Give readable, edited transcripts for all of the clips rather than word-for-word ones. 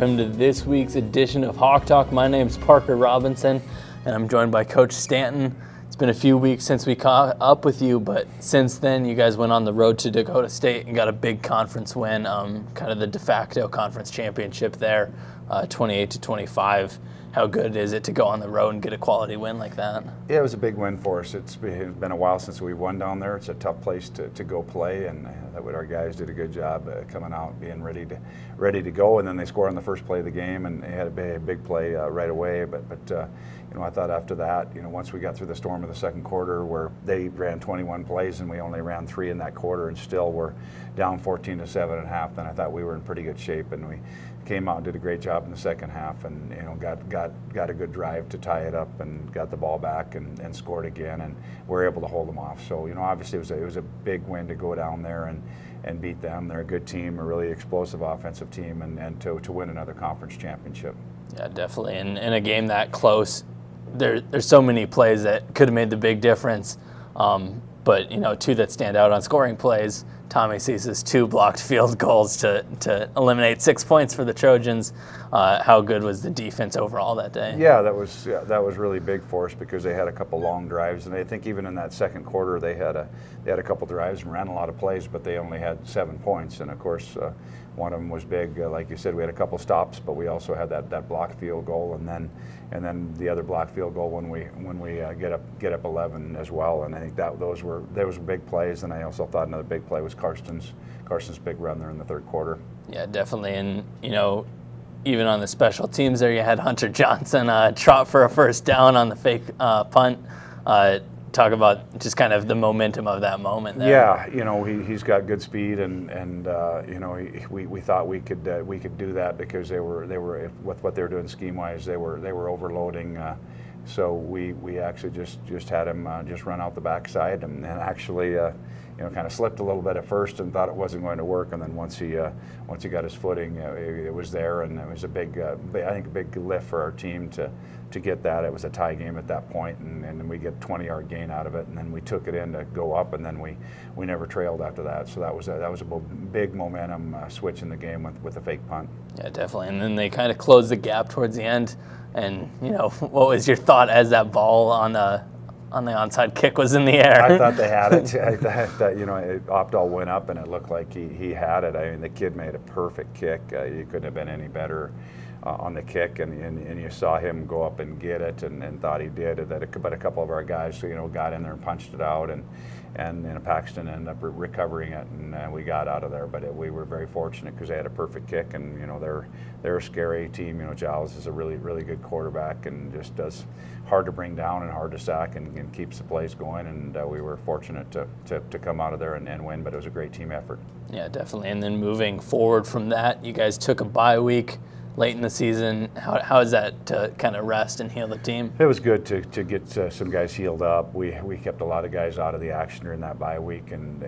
welcome to this week's edition of Hawk Talk. My name's Parker Robinson, and I'm joined by Coach Stanton. It's been a few weeks since we caught up with you, but since then you guys went on the road to Dakota State and got a big conference win, kind of the de facto conference championship there, 28-25. How good is it to go on the road and get a quality win like that? Yeah, it was a big win for us. It's been a while since we won down there. It's a tough place to go play, and our guys did a good job coming out, being ready to go. And then they scored on the first play of the game, and they had a big play right away. But I thought after that, once we got through the storm of the second quarter, where they ran 21 plays and we only ran 3 in that quarter, and still were down 14-7 at half, then I thought we were in pretty good shape, and we came out and did a great job in the second half, and got a good drive to tie it up, and got the ball back and scored again, and were able to hold them off. So obviously it was a big win to go down there and beat them. They're a good team, a really explosive offensive team, and to win another conference championship. Yeah, definitely. And in a game that close, there's so many plays that could have made the big difference. But two that stand out on scoring plays: Tommy Cease's 2 blocked field goals to eliminate 6 points for the Trojans. How good was the defense overall that day? Yeah, that was really big for us, because they had a couple long drives, and I think even in that second quarter they had a couple drives and ran a lot of plays, but they only had 7 points. And of course, one of them was big. Like you said, we had a couple stops, but we also had that blocked field goal, and then the other blocked field goal when we get up 11 as well. And I think those were big plays. And I also thought another big play was Carson's big run there in the third quarter. Yeah, definitely. And even on the special teams there, you had Hunter Johnson trot for a first down on the fake punt. Talk about just kind of the momentum of that moment there. Yeah, he's got good speed, and we thought we could do that, because they were with what they were doing scheme wise, they were overloading. So we actually just had him just run out the backside, and actually kind of slipped a little bit at first and thought it wasn't going to work, and then once he got his footing, it was there, and it was a big lift for our team to get that. It was a tie game at that point, and we get 20-yard gain out of it, and then we took it in to go up, and then we never trailed after that. So that was a big momentum switch in the game with the fake punt. Yeah, definitely. And then they kind of closed the gap towards the end. And what was your thought as that ball on the onside kick was in the air? I thought they had it. I thought that Opdahl went up, and it looked like he had it. I mean, the kid made a perfect kick. He couldn't have been any better on the kick, and you saw him go up and get it, and thought he did. But a couple of our guys, got in there and punched it out, and Paxton ended up recovering it, and we got out of there. But we were very fortunate, because they had a perfect kick, and they're a scary team. Giles is a really, really good quarterback, and just does hard to bring down and hard to sack, and keeps the plays going. And we were fortunate to come out of there and win. But it was a great team effort. Yeah, definitely. And then moving forward from that, you guys took a bye week late in the season. How is that to kind of rest and heal the team? It was good to get some guys healed up. We kept a lot of guys out of the action during that bye week, and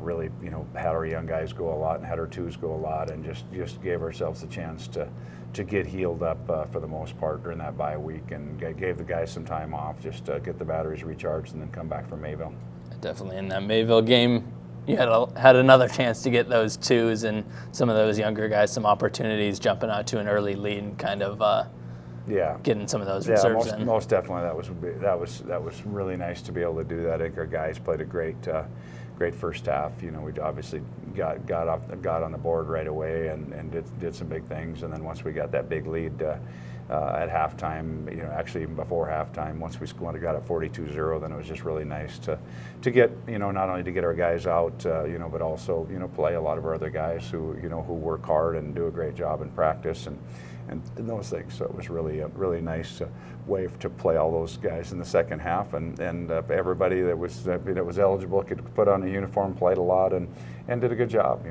really had our young guys go a lot, and had our twos go a lot, and just gave ourselves the chance to get healed up for the most part during that bye week, and gave the guys some time off, just to get the batteries recharged, and then come back from Mayville. Definitely. In that Mayville game, you had another chance to get those twos and some of those younger guys some opportunities, jumping out to an early lead and kind of getting some of those reserves in. Most definitely. That was really nice to be able to do that. I think our guys played a great first half. We obviously got on the board right away, and did some big things. And then once we got that big lead at halftime, actually even before halftime, once we got at 42-0, then it was just really nice to get, not only to get our guys out, but also, play a lot of our other guys who work hard and do a great job in practice and those things. So it was really a really nice way to play all those guys in the second half, and everybody that was eligible could put on a uniform, played a lot, and did a good job.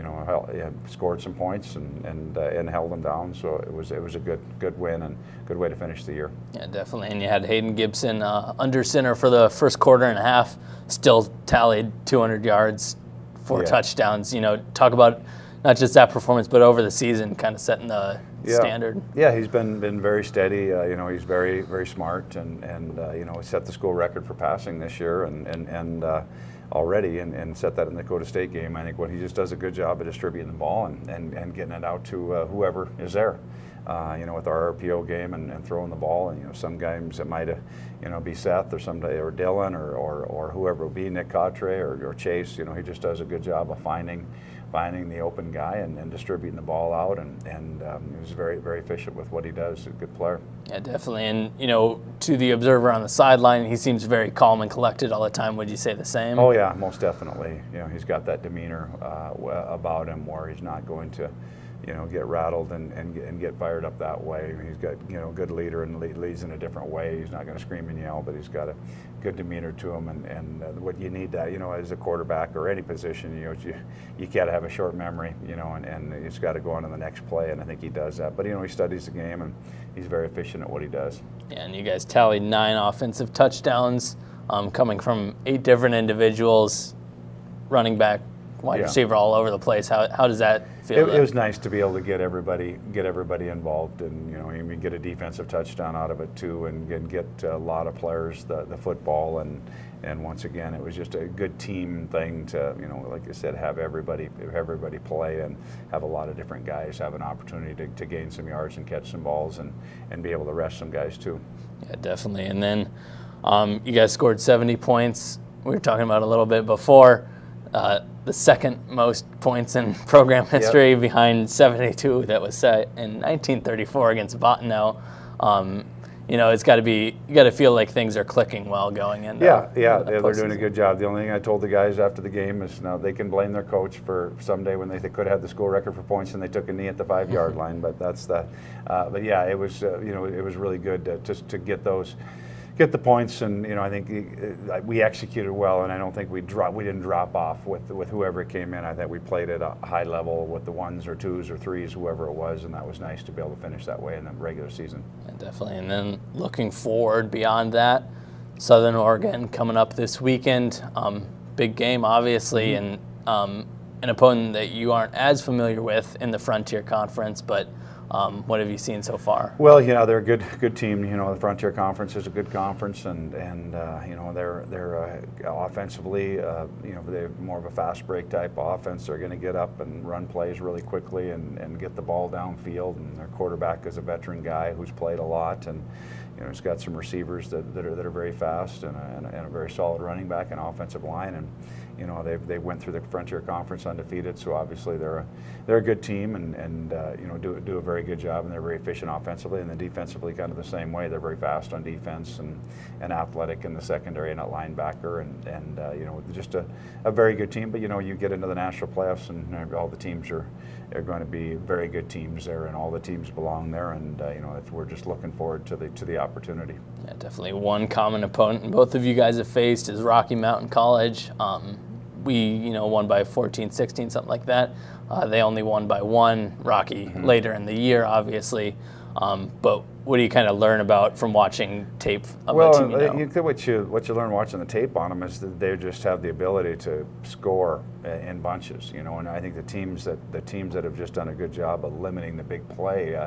Scored some points and held them down. So it was a good win and good way to finish the year. Yeah, definitely. And you had Hayden Gibson under center for the first quarter and a half, still tallied 200 yards, 4 touchdowns. Talk about not just that performance, but over the season, kind of setting the standard. Yeah, he's been very steady. He's very, very smart, and set the school record for passing this year, and already, and set that in the Dakota State game. I think he just does a good job of distributing the ball and getting it out to whoever is there. with our RPO game and throwing the ball. And some games it might be Seth or or Dylan or whoever it will be, Nick Cottre or Chase. He just does a good job of finding the open guy and distributing the ball out, and he's very, very efficient with what he does. He's a good player. Yeah, definitely. And to the observer on the sideline, he seems very calm and collected all the time. Would you say the same? Oh yeah, most definitely. He's got that demeanor about him where he's not going to get rattled and get fired up that way. He's got a good leader and leads in a different way. He's not going to scream and yell, but he's got a good demeanor to him. And what you need that as a quarterback or any position, you got to have a short memory, and he's got to go on to the next play. And I think he does that. But he studies the game and he's very efficient at what he does. Yeah, and you guys tallied 9 offensive touchdowns, coming from 8 different individuals, running back, wide receiver, all over the place. How does that feel? It was nice to be able to get everybody involved, and you get a defensive touchdown out of it too, and get a lot of players the football, and once again it was just a good team thing to like I said, have everybody play and have a lot of different guys have an opportunity to gain some yards and catch some balls and be able to rest some guys too. Yeah, definitely. And then you guys scored 70 points. We were talking about a little bit before. The second most points in program history, behind 72 that was set in 1934 against Bottineau. It's got to be, you got to feel like things are clicking well going in. Yeah, they're doing a good job. The only thing I told the guys after the game is now they can blame their coach for someday when they could have the school record for points and they took a knee at the 5-yard line. But that's the. But yeah, it was it was really good to get the points, and I think we executed well, and I don't think we didn't drop off with whoever came in. I think we played at a high level with the 1s or 2s or 3s, whoever it was, and that was nice to be able to finish that way in the regular season. Yeah, definitely. And then looking forward beyond that, Southern Oregon coming up this weekend, big game obviously, and an opponent that you aren't as familiar with in the Frontier Conference, but what have you seen so far? Well, they're a good team. The Frontier Conference is a good conference, and they're offensively, they're more of a fast break type offense. They're going to get up and run plays really quickly and get the ball downfield. And their quarterback is a veteran guy who's played a lot, and he's got some receivers that are very fast and a very solid running back and offensive line. And they went through the Frontier Conference undefeated, so obviously they're a good team and do a very good job, and they're very efficient offensively, and then defensively kind of the same way. They're very fast on defense and athletic in the secondary and at linebacker, and just a very good team. But you get into the national playoffs, and all the teams are going to be very good teams there, and all the teams belong there, and we're just looking forward to the opportunity. Yeah, definitely. One common opponent both of you guys have faced is Rocky Mountain College. We won by 14, 16, something like that. They only won by 1. Rocky later in the year, obviously. But what do you kind of learn about from watching tape of a team? What you learn watching the tape on them is that they just have the ability to score in bunches. And I think the teams that have just done a good job of limiting the big play,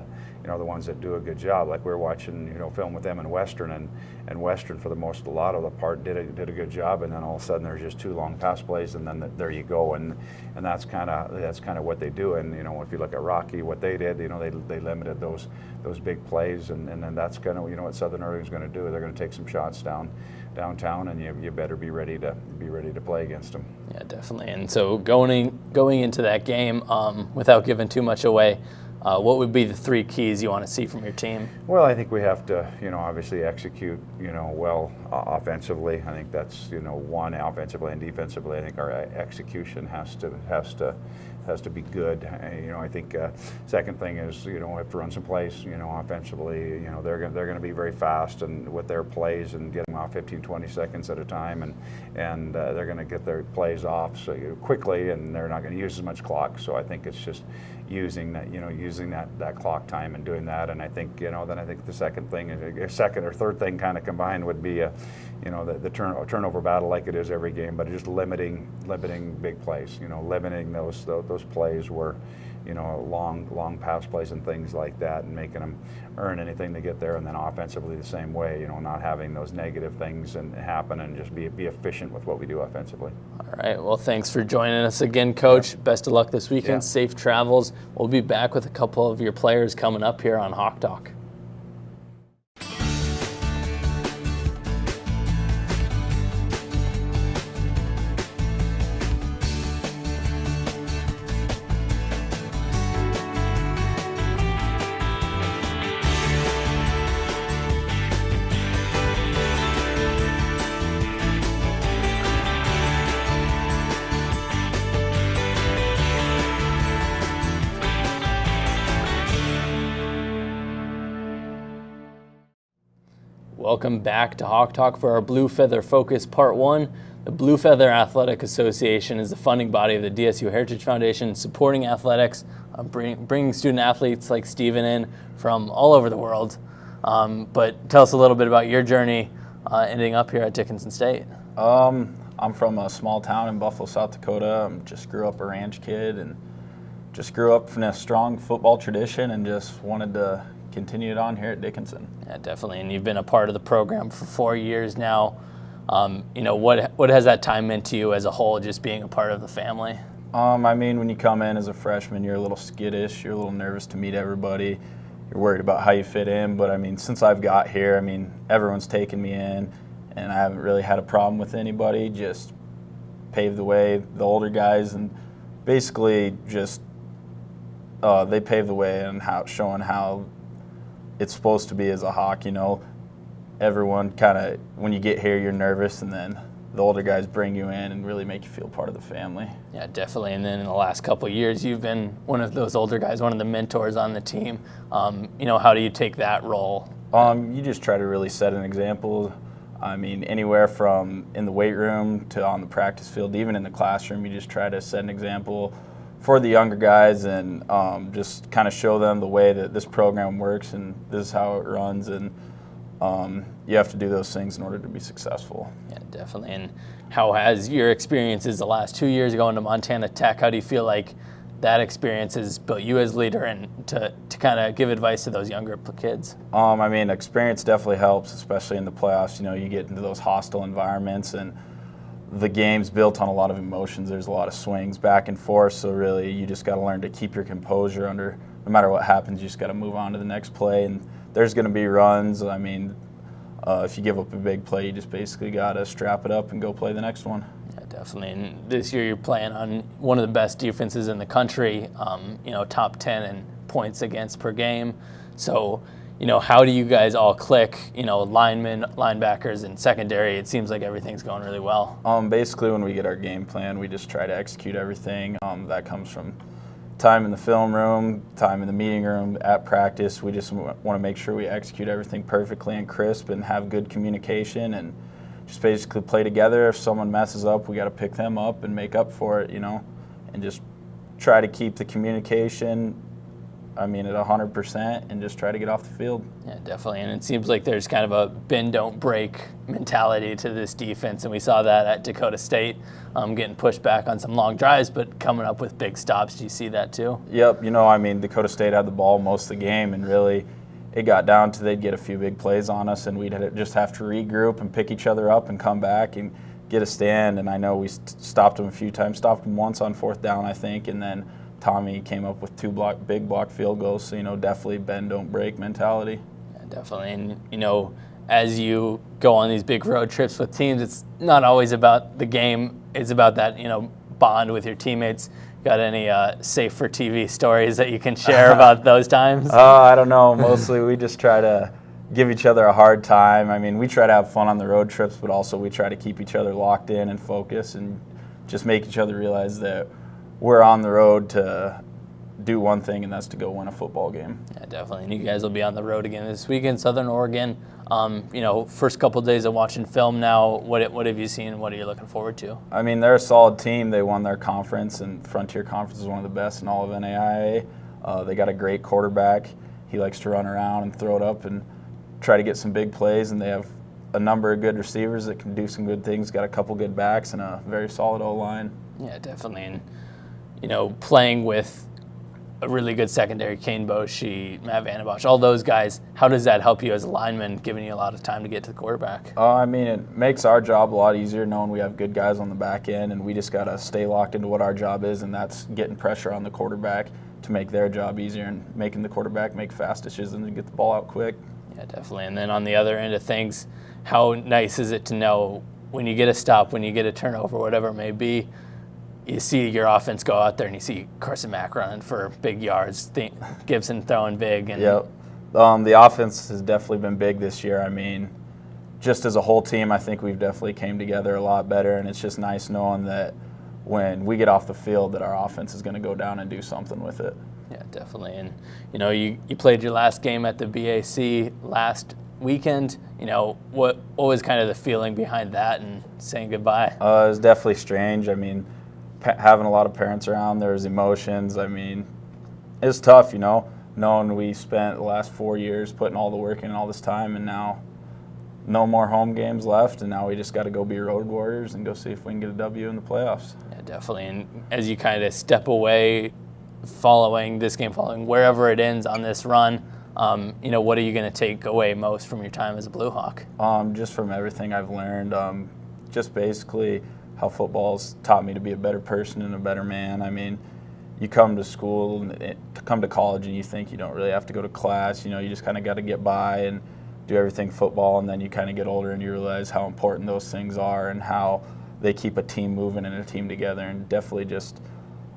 the ones that do a good job. Like we're watching film with them in Western, and Western for a lot of the part did a good job, and then all of a sudden there's just 2 long pass plays, and then there you go, and that's kind of what they do. And if you look at Rocky, what they did, they limited those big plays, and then that's kind of what Southern Oregon's going to do. They're going to take some shots downtown, and you better be ready to play against them. Yeah, definitely. And so going into that game, without giving too much away, what would be the 3 keys you want to see from your team? Well, I think we have to, obviously execute, well offensively. I think that's, one, offensively and defensively. I think our execution has to be good. I think second thing is, we have to run some plays, offensively. They're going to be very fast and with their plays and getting off 15, 20 seconds at a time, and they're going to get their plays off quickly, and they're not going to use as much clock. So I think it's just using that clock time and doing that. And I think then I think the second or third thing kind of combined would be the turnover battle, like it is every game, but just limiting big plays. Limiting those plays where long pass plays and things like that, and making them earn anything to get there. And then offensively the same way, not having those negative things and happen, and just be efficient with what we do offensively. All right. Well, thanks for joining us again, Coach. Yeah. Best of luck this weekend. Yeah. Safe travels. We'll be back with a couple of your players coming up here on Hawk Talk. Welcome back to Hawk Talk for our Blue Feather Focus Part 1. The Blue Feather Athletic Association is the funding body of the DSU Heritage Foundation, supporting athletics, bringing student athletes like Steven in from all over the world. But tell us a little bit about your journey ending up here at Dickinson State. I'm from a small town in Buffalo, South Dakota. Just grew up a ranch kid and just grew up in a strong football tradition and just wanted to continue it on here at Dickinson. Yeah, definitely. And you've been a part of the program for 4 years now. What has that time meant to you as a whole, just being a part of the family? I mean, when you come in as a freshman, you're a little skittish, you're a little nervous to meet everybody, you're worried about how you fit in. But I mean, since I've got here, I mean, everyone's taken me in, and I haven't really had a problem with anybody. Just paved the way, the older guys, and basically just they paved the way and showing how it's supposed to be as a Hawk. Everyone kind of, when you get here, you're nervous, and then the older guys bring you in and really make you feel part of the family. Yeah, definitely. And then in the last couple of years, you've been one of those older guys, one of the mentors on the team. How do you take that role? You just try to really set an example. I mean, anywhere from in the weight room to on the practice field, even in the classroom, you just try to set an example for the younger guys, and just kind of show them the way that this program works and this is how it runs, and you have to do those things in order to be successful. Yeah, definitely. And how has your experiences the last 2 years going to Montana Tech, how do you feel like that experience has built you as leader and to kind of give advice to those younger kids? I mean, experience definitely helps, especially in the playoffs. You get into those hostile environments, and the game's built on a lot of emotions. There's a lot of swings back and forth, so really you just got to learn to keep your composure under, no matter what happens, you just got to move on to the next play. And there's going to be runs. I mean, if you give up a big play, you just basically got to strap it up and go play the next one. Yeah, definitely. And this year you're playing on one of the best defenses in the country, top 10 in points against per game. So, how do you guys all click, linemen, linebackers, and secondary? It seems like everything's going really well. Basically, when we get our game plan, we just try to execute everything. That comes from time in the film room, time in the meeting room, at practice. We just want to make sure we execute everything perfectly and crisp and have good communication and just basically play together. If someone messes up, we got to pick them up and make up for it, and just try to keep the communication at 100% and just try to get off the field. Yeah, definitely. And it seems like there's kind of a bend, don't break mentality to this defense, and we saw that at Dakota State, getting pushed back on some long drives, but coming up with big stops. Do you see that too? Yep. Dakota State had the ball most of the game, and really it got down to they'd get a few big plays on us, and we'd just have to regroup and pick each other up and come back and get a stand. And I know we stopped them a few times, stopped them once on 4th down, I think, and then Tommy came up with 2 big block field goals. So, definitely bend, don't break mentality. Yeah, definitely. And, as you go on these big road trips with teams, it's not always about the game. It's about that, bond with your teammates. Got any safe for TV stories that you can share about those times? I don't know. Mostly we just try to give each other a hard time. We try to have fun on the road trips, but also we try to keep each other locked in and focused and just make each other realize that we're on the road to do one thing, and that's to go win a football game. Yeah, definitely. And you guys will be on the road again this weekend, Southern Oregon. First couple of days of watching film now, what have you seen and what are you looking forward to? They're a solid team. They won their conference, and Frontier Conference is one of the best in all of NAIA. They got a great quarterback. He likes to run around and throw it up and try to get some big plays, and they have a number of good receivers that can do some good things, got a couple good backs, and a very solid O-line. Yeah, definitely. And playing with a really good secondary, Kane Boshi, Matt Vandenbosch, all those guys. How does that help you as a lineman, giving you a lot of time to get to the quarterback? I mean, it makes our job a lot easier knowing we have good guys on the back end, and we just got to stay locked into what our job is, and that's getting pressure on the quarterback to make their job easier and making the quarterback make fast decisions and get the ball out quick. Yeah, definitely. And then on the other end of things, how nice is it to know when you get a stop, when you get a turnover, whatever it may be, you see your offense go out there and you see Carson Mack running for big yards, Gibson throwing big. And Yep. The offense has definitely been big this year. I mean, just as a whole team, I think we've definitely came together a lot better, and it's just nice knowing that when we get off the field that our offense is going to go down and do something with it. Yeah, definitely. And, you played your last game at the BAC last weekend. What was kind of the feeling behind that and saying goodbye? It was definitely strange. I mean, having a lot of parents around, there was emotions. I mean, it's tough, knowing we spent the last 4 years putting all the work in all this time, and now no more home games left, and now we just got to go be road warriors and go see if we can get a W in the playoffs. Yeah, definitely. And as you kind of step away following this game, following wherever it ends on this run, what are you going to take away most from your time as a Blue Hawk? Just from everything I've learned, just basically how football's taught me to be a better person and a better man. I mean, you come to school, come to college, and you think you don't really have to go to class. You just kind of got to get by and do everything football, and then you kind of get older and you realize how important those things are and how they keep a team moving and a team together, and definitely just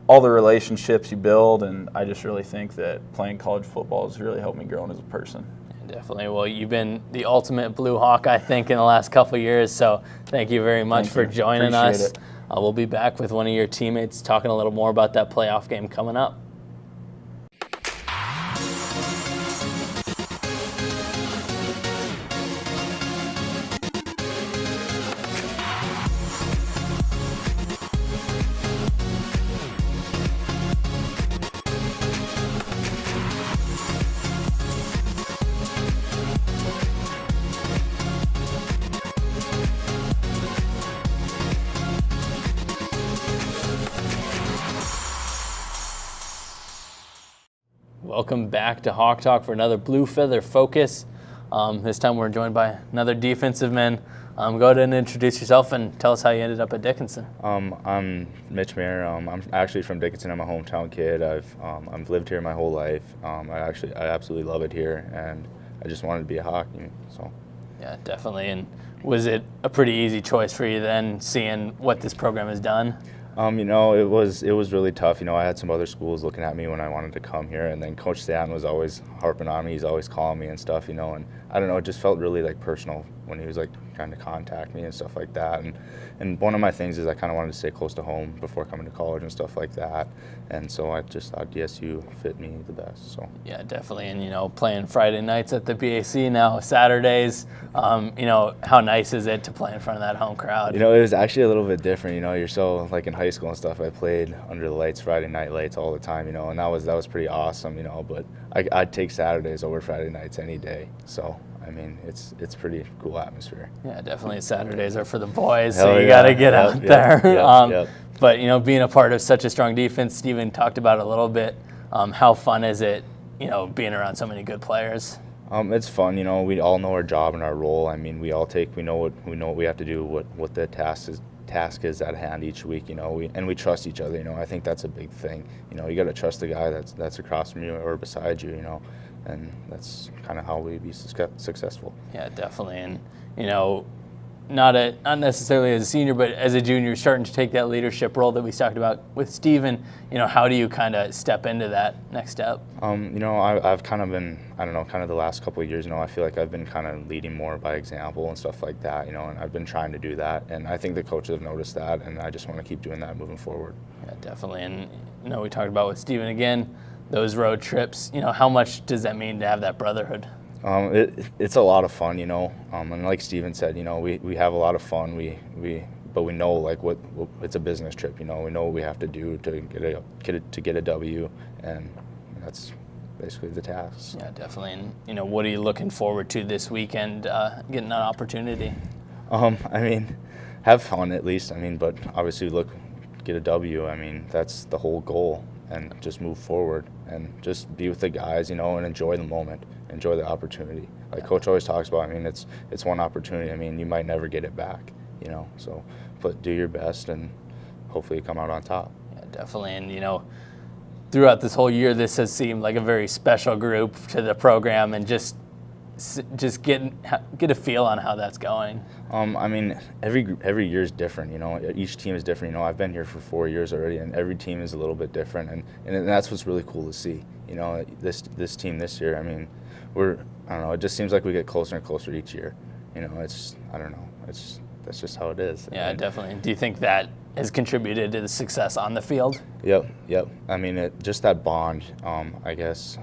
all the relationships you build. And I just really think that playing college football has really helped me grow as a person. Definitely. Well, you've been the ultimate Blue Hawk, I think, in the last couple of years. So thank you very much for joining us. We'll be back with one of your teammates talking a little more about that playoff game coming up. Welcome back to HawkTalk for another Blue Feather Focus. This time we're joined by another defensive man. Go ahead and introduce yourself and tell us how you ended up at Dickinson. I'm Mitch Mayer. I'm actually from Dickinson. I'm a hometown kid. I've lived here my whole life. I absolutely love it here, and I just wanted to be a Hawk. So. Yeah, definitely. And was it a pretty easy choice for you then, seeing what this program has done? It was really tough. I had some other schools looking at me when I wanted to come here, and then Coach Stanton was always harping on me. He's always calling me and stuff, and I don't know, it just felt really personal when he was trying to contact me and stuff like that. And one of my things is I kind of wanted to stay close to home before coming to college and stuff like that. And so I just thought DSU fit me the best. So yeah, definitely. And playing Friday nights at the BAC, now Saturdays. How nice is it to play in front of that home crowd? It was actually a little bit different. You're so in high school and stuff, I played under the lights, Friday night lights all the time. And that was pretty awesome. But I'd take Saturdays over Friday nights any day. So I mean, it's pretty cool atmosphere. Yeah, definitely. Saturdays are for the boys, so you got to get out there. But being a part of such a strong defense, Steven talked about it a little bit. How fun is it, being around so many good players? It's fun. We all know our job and our role. I mean, we know what we have to do, what the task is at hand each week. We trust each other. I think that's a big thing. You got to trust the guy that's across from you or beside you. And that's kind of how we be successful. Yeah, definitely. And not necessarily as a senior, but as a junior, starting to take that leadership role that we talked about with Steven. How do you kind of step into that next step? I've kind of been, kind of the last couple of years, I feel like I've been kind of leading more by example and stuff like that, and I've been trying to do that, and I think the coaches have noticed that, and I just want to keep doing that moving forward. Yeah, definitely. And we talked about with Steven again, those road trips. How much does that mean to have that brotherhood? It's a lot of fun, and like Steven said, we have a lot of fun. But we know what it's a business trip. We know what we have to do to get a W, and that's basically the task. Yeah, definitely. And what are you looking forward to this weekend? Getting an opportunity. I mean, have fun at least. But obviously get a W. That's the whole goal. and just move forward and just be with the guys, you know, and enjoy the moment, enjoy the opportunity. Like Coach always talks about, I mean, it's one opportunity. I mean, you might never get it back, you know, so do your best and hopefully you come out on top. Yeah, definitely. And, you know, throughout this whole year, this has seemed like a very special group to the program, and just get a feel on how that's going. I mean, every year is different. You know, each team is different. You know, I've been here for 4 years already, and every team is a little bit different, and that's what's really cool to see. You know, this team this year. I mean, I don't know. It just seems like we get closer and closer each year. You know, I don't know. That's just how it is. Yeah, definitely. Do you think that has contributed to the success on the field? Yep. I mean, just that bond. I guess.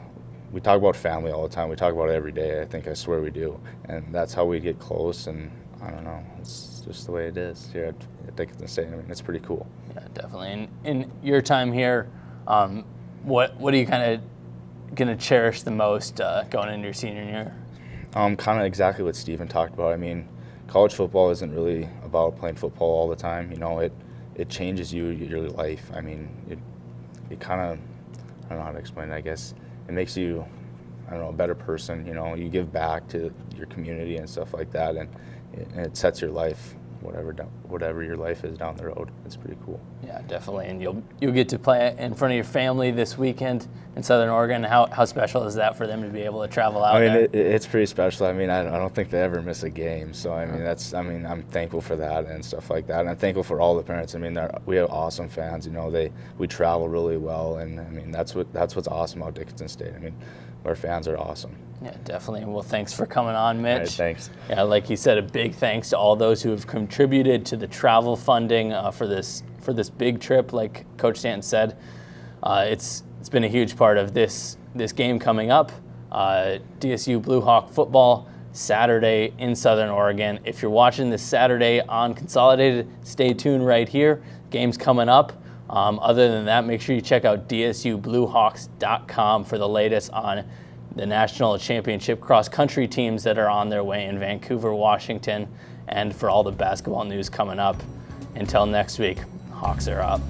We talk about family all the time. We talk about it every day. I swear we do. And that's how we get close. And I don't know. It's just the way it is here at Dickinson State. I mean, it's pretty cool. Yeah, definitely. And in your time here, what are you kind of going to cherish the most going into your senior year? Kind of exactly what Stephen talked about. I mean, college football isn't really about playing football all the time. You know, it changes your life. I mean, it kind of, I don't know how to explain it, I guess. It makes you, I don't know, a better person. You know, you give back to your community and stuff like that, and it sets your life, whatever your life is down the road. It's pretty cool. Yeah, definitely. And you'll get to play in front of your family this weekend in Southern Oregon. How special is that for them to be able to travel out? I mean, there? It's pretty special. I mean, I don't think they ever miss a game. So I mean, I'm thankful for that and stuff like that. And I'm thankful for all the parents. I mean, we have awesome fans. You know, we travel really well, and I mean, that's what's awesome about Dickinson State. I mean, our fans are awesome. Yeah, definitely. Well, thanks for coming on, Mitch. All right, thanks. Yeah, like he said, a big thanks to all those who have contributed to the travel funding for this big trip. Like Coach Stanton said, it's been a huge part of this game coming up. DSU Blue Hawk football Saturday in Southern Oregon. If you're watching this Saturday on Consolidated, stay tuned right here. Game's coming up. Other than that, make sure you check out dsubluehawks.com for the latest on the national championship cross-country teams that are on their way in Vancouver, Washington, and for all the basketball news coming up. Until next week, Hawks are up.